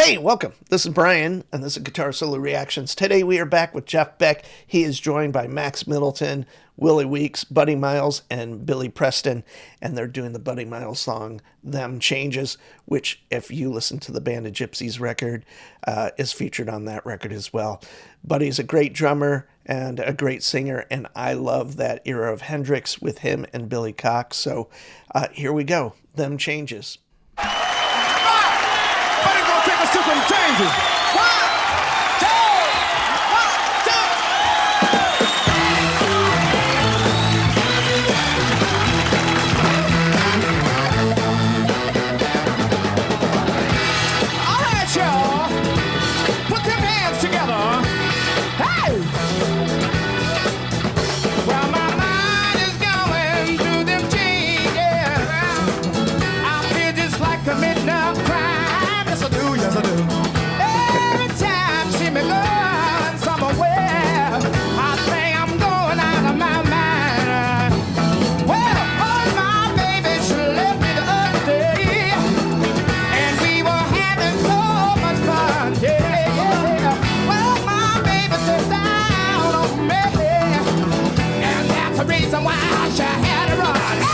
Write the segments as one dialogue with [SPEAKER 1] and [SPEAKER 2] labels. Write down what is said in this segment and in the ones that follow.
[SPEAKER 1] Hey, welcome. This is Brian, and this is Guitar Solo Reactions. Today we are back with Jeff Beck. He is joined by Max Middleton, Willie Weeks, Buddy Miles, and Billy Preston, and they're doing the Buddy Miles song, Them Changes, which, if you listen to the Band of Gypsies record, is featured on that record as well. Buddy's a great drummer and a great singer, and I love that era of Hendrix with him and Billy Cox. So here we go, Them Changes.
[SPEAKER 2] Buddy's gonna take us to some changes. One, two, one, two. All right, y'all. Put them hands together. Hey! Well, my mind is going through them changes. I feel just like committing a crime. Yes, I do, yes, I do. Every time see me going somewhere, I think I'm going out of my mind. Well, my baby, she left me the other day, and we were having so much fun, yeah, yeah. Well, my baby took down on me, and that's the reason why she had to run. Hey!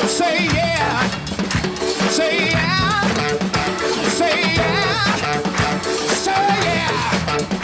[SPEAKER 2] Say yeah, say yeah, say yeah.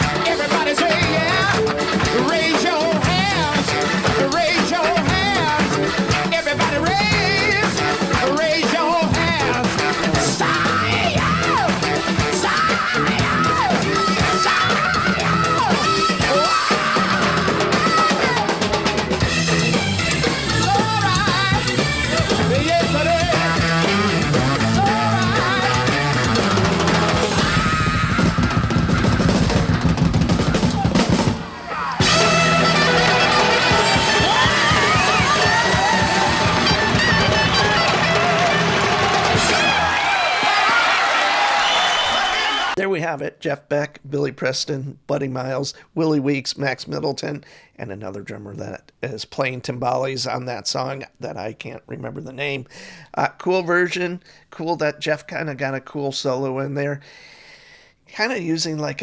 [SPEAKER 1] have it. Jeff Beck, Billy Preston, Buddy Miles, Willie Weeks, Max Middleton, and another drummer that is playing timbales on that song that I can't remember the name. Cool version. Cool that Jeff kind of got a cool solo in there. Kind of using like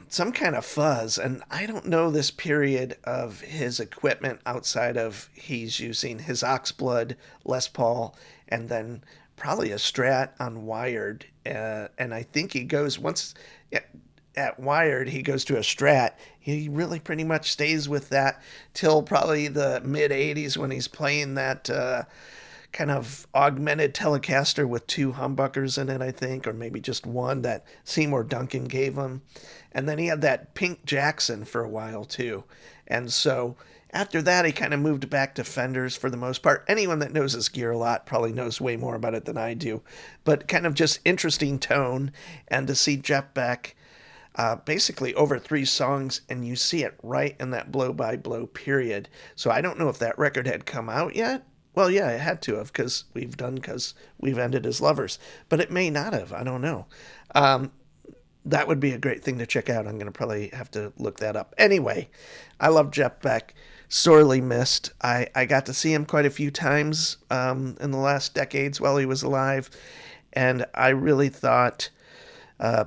[SPEAKER 1] some kind of fuzz, and I don't know this period of his equipment outside of he's using his Oxblood Les Paul and then probably a Strat on Wired, and I think he goes once at Wired he goes to a Strat. He really pretty much stays with that till probably the mid 80s when he's playing that kind of augmented Telecaster with two humbuckers in it, I think, or maybe just one that Seymour Duncan gave him. And then he had that Pink Jackson for a while too. And so after that, he kind of moved back to Fenders for the most part. Anyone that knows his gear a lot probably knows way more about it than I do. But kind of just interesting tone. And to see Jeff Beck basically over 3 songs, and you see it right in that blow-by-blow period. So I don't know if that record had come out yet. Well, yeah, it had to have, because we've ended as lovers. But it may not have. I don't know. That would be a great thing to check out. I'm going to probably have to look that up. Anyway, I love Jeff Beck. Sorely missed. I got to see him quite a few times in the last decades while he was alive. And I really thought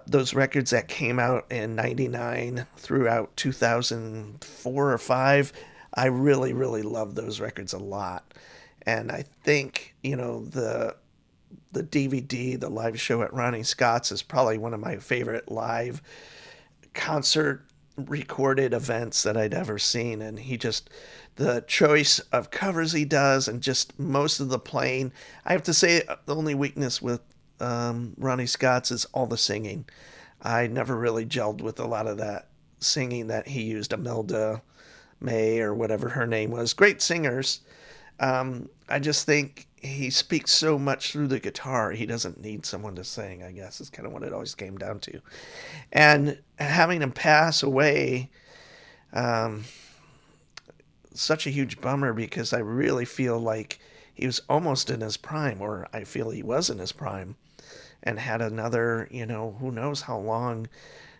[SPEAKER 1] those records that came out in 99 throughout 2004 or 5, I really, really loved those records a lot. And I think, the DVD, the live show at Ronnie Scott's, is probably one of my favorite live concert recorded events that I'd ever seen. And the choice of covers he does and just most of the playing. I have to say the only weakness with Ronnie Scott's is all the singing. I never really gelled with a lot of that singing that he used. Imelda May or whatever her name was. Great singers. I just think he speaks so much through the guitar. He doesn't need someone to sing, I guess, is kind of what it always came down to. And having him pass away, such a huge bummer, because I really feel like he was almost in his prime, or I feel he was in his prime, and had another, who knows how long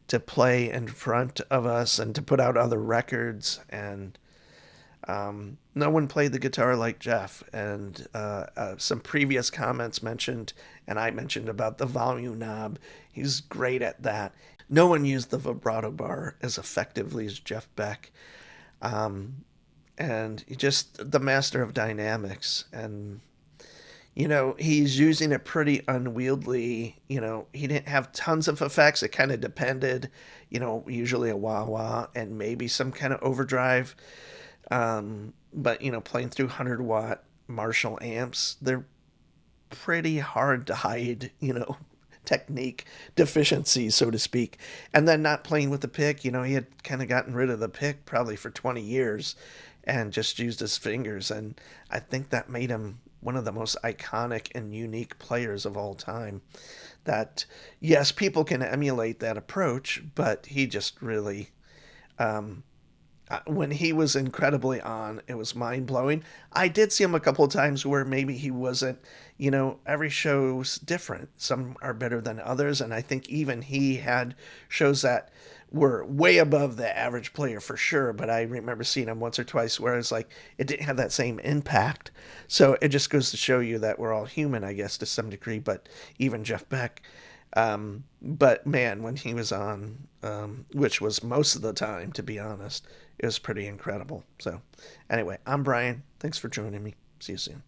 [SPEAKER 1] to play in front of us and to put out other records. And no one played the guitar like Jeff. And some previous comments mentioned, and I mentioned about the volume knob. He's great at that. No one used the vibrato bar as effectively as Jeff Beck. And just the master of dynamics. And, he's using it pretty unwieldy. He didn't have tons of effects. It kind of depended, usually a wah-wah and maybe some kind of overdrive. But, playing through 100-watt Marshall amps, they're pretty hard to hide, technique deficiencies, so to speak. And then not playing with the pick, he had kind of gotten rid of the pick probably for 20 years and just used his fingers. And I think that made him one of the most iconic and unique players of all time. That, yes, people can emulate that approach, but he just really... when he was incredibly on, it was mind-blowing. I did see him a couple of times where maybe he wasn't, every show's different. Some are better than others, and I think even he had shows that were way above the average player for sure, but I remember seeing him once or twice where it's like it didn't have that same impact. So it just goes to show you that we're all human, I guess, to some degree, but even Jeff Beck. But man, when he was on, which was most of the time, to be honest, it was pretty incredible. So anyway, I'm Brian. Thanks for joining me. See you soon.